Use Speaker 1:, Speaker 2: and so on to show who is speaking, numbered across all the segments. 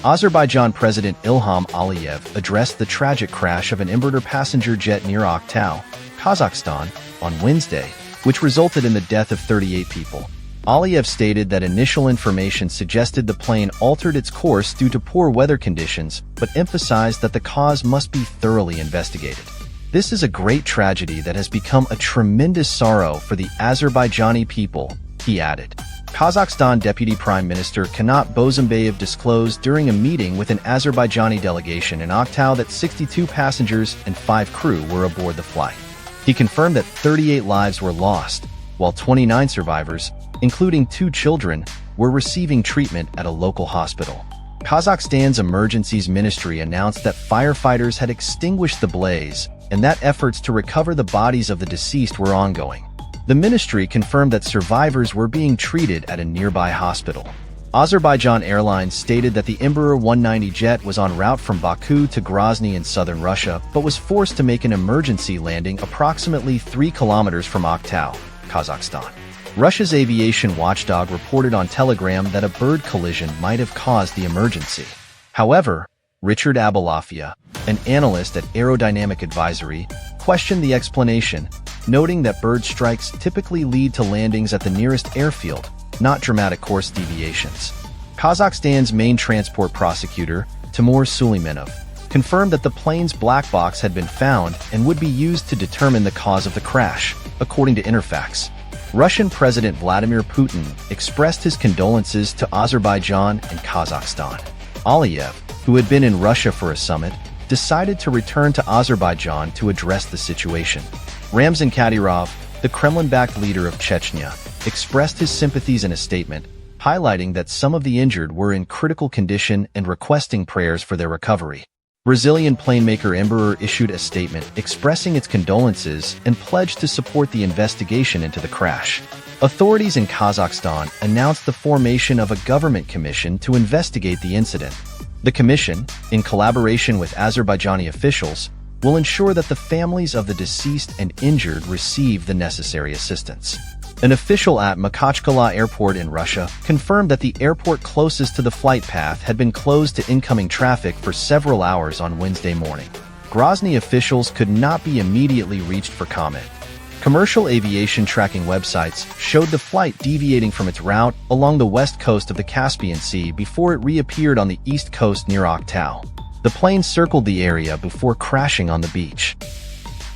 Speaker 1: Azerbaijan President Ilham Aliyev addressed the tragic crash of an Embraer passenger jet near Aktau, Kazakhstan, on Wednesday, which resulted in the death of 38 people. Aliyev stated that initial information suggested the plane altered its course due to poor weather conditions, but emphasized that the cause must be thoroughly investigated. This is a great tragedy that has become a tremendous sorrow for the Azerbaijani people, he added. Kazakhstan Deputy Prime Minister Kanat Bozembayev disclosed during a meeting with an Azerbaijani delegation in Aktau that 62 passengers and 5 crew were aboard the flight. He confirmed that 38 lives were lost, while 29 survivors, including 2 children, were receiving treatment at a local hospital. Kazakhstan's Emergencies Ministry announced that firefighters had extinguished the blaze and that efforts to recover the bodies of the deceased were ongoing. The ministry confirmed that survivors were being treated at a nearby hospital. Azerbaijan Airlines stated that the Embraer 190 jet was en route from Baku to Grozny in southern Russia, but was forced to make an emergency landing approximately 3 kilometers from Aktau, Kazakhstan. Russia's aviation watchdog reported on Telegram that a bird collision might have caused the emergency. However, Richard Abalafia, an analyst at Aerodynamic Advisory, questioned the explanation, noting that bird strikes typically lead to landings at the nearest airfield, not dramatic course deviations. Kazakhstan's main transport prosecutor, Timur Suleimanov, confirmed that the plane's black box had been found and would be used to determine the cause of the crash, according to Interfax. Russian President Vladimir Putin expressed his condolences to Azerbaijan and Kazakhstan. Aliyev, who had been in Russia for a summit, decided to return to Azerbaijan to address the situation. Ramzan Kadyrov, the Kremlin-backed leader of Chechnya, expressed his sympathies in a statement, highlighting that some of the injured were in critical condition and requesting prayers for their recovery. Brazilian planemaker Embraer issued a statement expressing its condolences and pledged to support the investigation into the crash. Authorities in Kazakhstan announced the formation of a government commission to investigate the incident. The commission, in collaboration with Azerbaijani officials, will ensure that the families of the deceased and injured receive the necessary assistance. An official at Makhachkala Airport in Russia confirmed that the airport closest to the flight path had been closed to incoming traffic for several hours on Wednesday morning. Grozny officials could not be immediately reached for comment. Commercial aviation tracking websites showed the flight deviating from its route along the west coast of the Caspian Sea before it reappeared on the east coast near Aktau. The plane circled the area before crashing on the beach.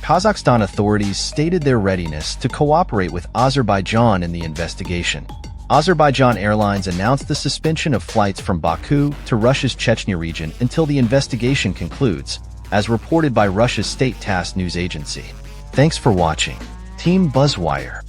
Speaker 1: Kazakhstan authorities stated their readiness to cooperate with Azerbaijan in the investigation. Azerbaijan Airlines announced the suspension of flights from Baku to Russia's Chechnya region until the investigation concludes, as reported by Russia's state TASS news agency. Thanks for watching. Team Buzzwire.